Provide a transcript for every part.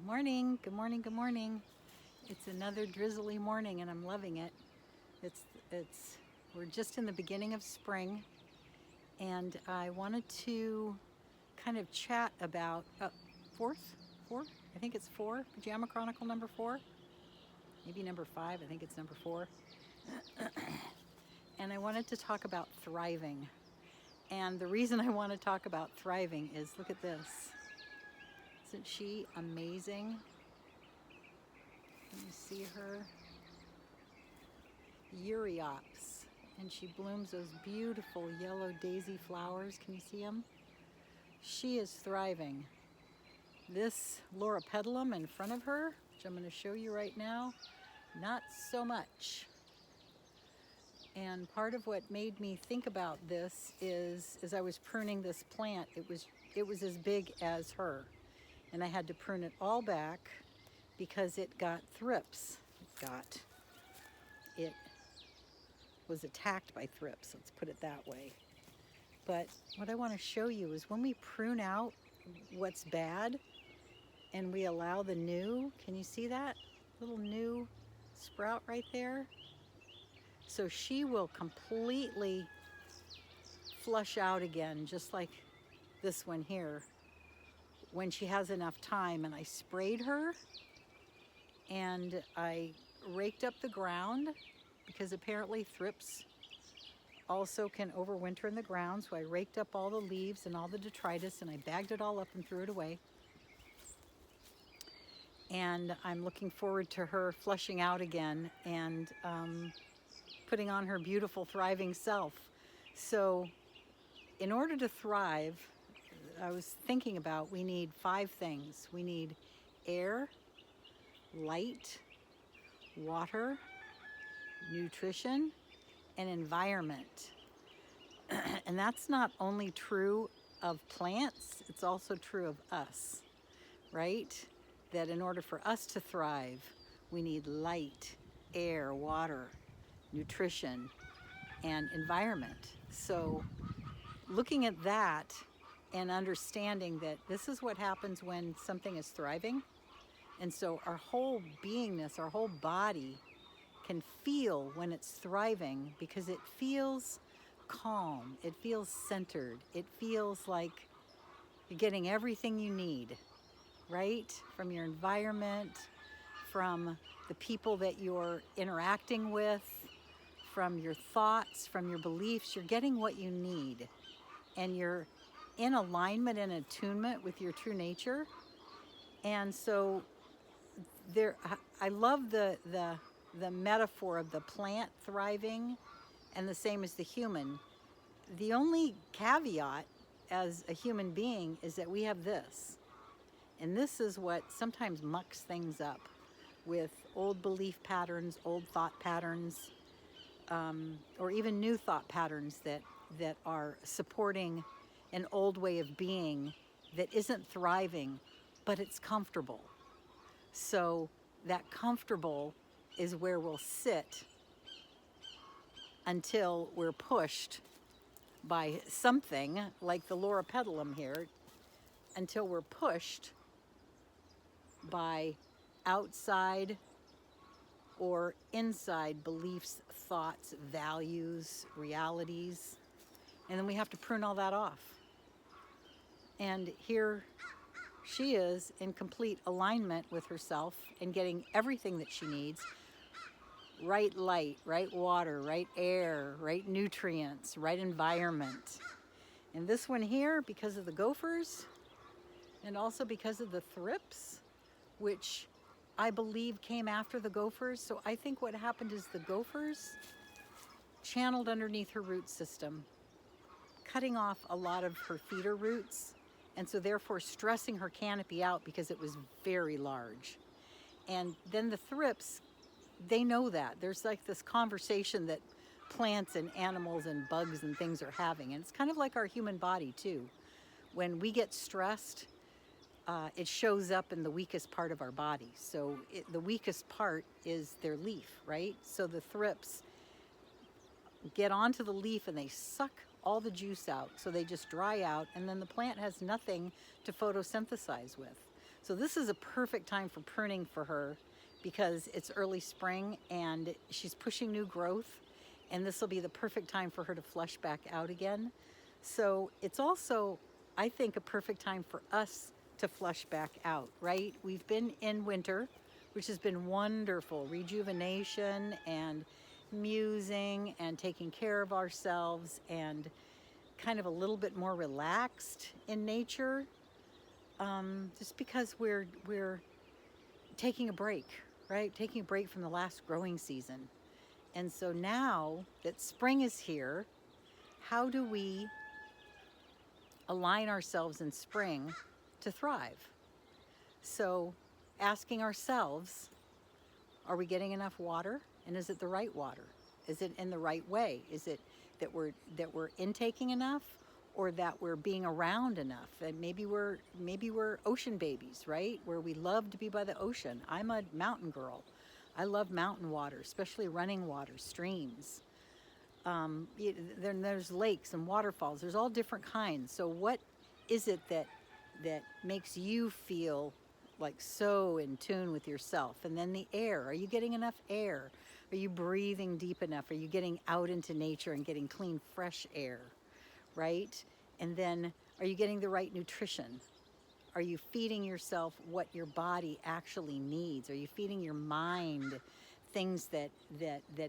Good morning, good morning, good morning. It's another drizzly morning and I'm loving it. We're just in the beginning of spring and I wanted to kind of chat about four? I think it's four, Pajama Chronicle number 4, maybe number 5, I think it's number 4. And I wanted to talk about thriving. And the reason I want to talk about thriving is, look at this. Isn't she amazing? Can you see her? Euryops. And she blooms those beautiful yellow daisy flowers. Can you see them? She is thriving. This loropetalum in front of her, which I'm going to show you right now, not so much. And part of what made me think about this is, as I was pruning this plant, it was as big as her. And I had to prune it all back because it got thrips. It was attacked by thrips, let's put it that way. But what I want to show you is when we prune out what's bad and we allow the new, can you see that little new sprout right there? So she will completely flush out again, just like this one here, when she has enough time. And I sprayed her and I raked up the ground because apparently thrips also can overwinter in the ground. So I raked up all the leaves and all the detritus and I bagged it all up and threw it away. And I'm looking forward to her flushing out again and putting on her beautiful, thriving self. So in order to thrive, I was thinking about, we need 5 things. We need air, light, water, nutrition, and environment. And that's not only true of plants, it's also true of us, right? That in order for us to thrive, we need light, air, water, nutrition, and environment. So looking at that and understanding that this is what happens when something is thriving. And so our whole beingness, our whole body can feel when it's thriving because it feels calm, it feels centered, it feels like you're getting everything you need, right? From your environment, from the people that you're interacting with, from your thoughts, from your beliefs. You're getting what you need and you're in alignment and attunement with your true nature. And so I love the metaphor of the plant thriving and the same as the human. The only caveat as a human being is that we have this. And this is what sometimes mucks things up with old belief patterns, old thought patterns, or even new thought patterns that are supporting an old way of being that isn't thriving, but it's comfortable. So that comfortable is where we'll sit until we're pushed by something like the loropetalum here, until we're pushed by outside or inside beliefs, thoughts, values, realities, and then we have to prune all that off. And here she is in complete alignment with herself and getting everything that she needs. Right light, right water, right air, right nutrients, right environment. And this one here, because of the gophers and also because of the thrips, which I believe came after the gophers. So I think what happened is the gophers channeled underneath her root system, cutting off a lot of her feeder roots, and so therefore stressing her canopy out because it was very large. And then the thrips, they know that. There's like this conversation that plants and animals and bugs and things are having. And it's kind of like our human body too. When we get stressed, it shows up in the weakest part of our body. So the weakest part is their leaf, right? So the thrips get onto the leaf and they suck all the juice out. So they just dry out and then the plant has nothing to photosynthesize with. So this is a perfect time for pruning for her because it's early spring and she's pushing new growth, and this will be the perfect time for her to flush back out again. So it's also, I think, a perfect time for us to flush back out, right? We've been in winter, which has been wonderful, rejuvenation and musing and taking care of ourselves and kind of a little bit more relaxed in nature, just because we're taking a break, right? Taking a break from the last growing season. And so now that spring is here, how do we align ourselves in spring to thrive? So asking ourselves, are we getting enough water? And is it the right water? Is it in the right way? Is it that we're intaking enough, or that we're being around enough? And maybe we're ocean babies, right? Where we love to be by the ocean. I'm a mountain girl. I love mountain water, especially running water, streams. Then there's lakes and waterfalls. There's all different kinds. So what is it that makes you feel like so in tune with yourself? And then the air. Are you getting enough air? Are you breathing deep enough? Are you getting out into nature and getting clean, fresh air, right? And then, are you getting the right nutrition? Are you feeding yourself what your body actually needs? Are you feeding your mind things that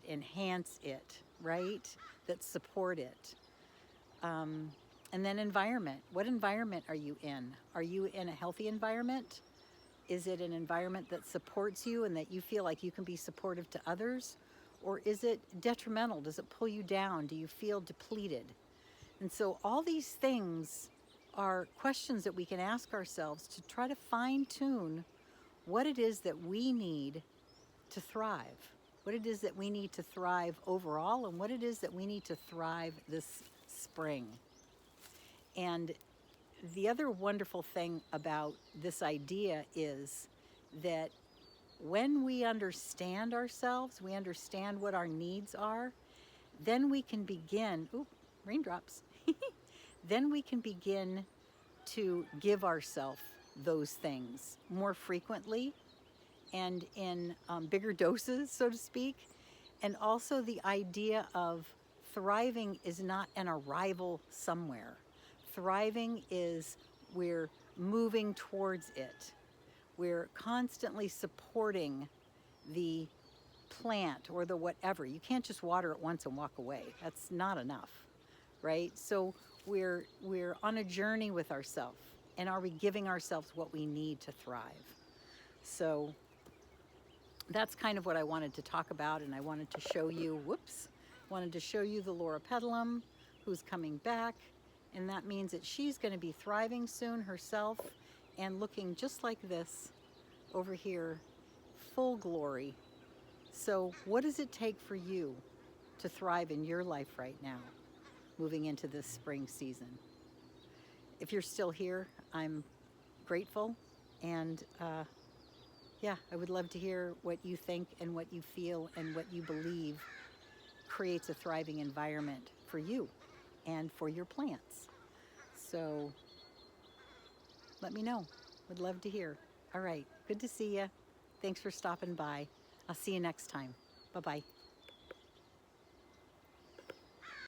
enhance it, right? That support it? And then environment. What environment are you in? Are you in a healthy environment? Is it an environment that supports you and that you feel like you can be supportive to others? Or is it detrimental? Does it pull you down? Do you feel depleted? And so all these things are questions that we can ask ourselves to try to fine-tune what it is that we need to thrive, what it is that we need to thrive overall, and what it is that we need to thrive this spring. And the other wonderful thing about this idea is that when we understand ourselves, we understand what our needs are, then we can begin, raindrops, then we can begin to give ourselves those things more frequently and in bigger doses, so to speak. And also the idea of thriving is not an arrival somewhere. Thriving is we're moving towards it. We're constantly supporting the plant or the whatever. You can't just water it once and walk away. That's not enough, right? So we're on a journey with ourselves, and are we giving ourselves what we need to thrive? So that's kind of what I wanted to talk about, and I wanted to show you, wanted to show you the Laura Pedalum, who's coming back, and that means that she's going to be thriving soon herself and looking just like this over here, full glory. So what does it take for you to thrive in your life right now, moving into this spring season? If you're still here, I'm grateful, and yeah, I would love to hear what you think and what you feel and what you believe creates a thriving environment for you and for your plants. So let me know. Would love to hear. All right, good to see you. Thanks for stopping by. I'll see you next time. Bye-bye.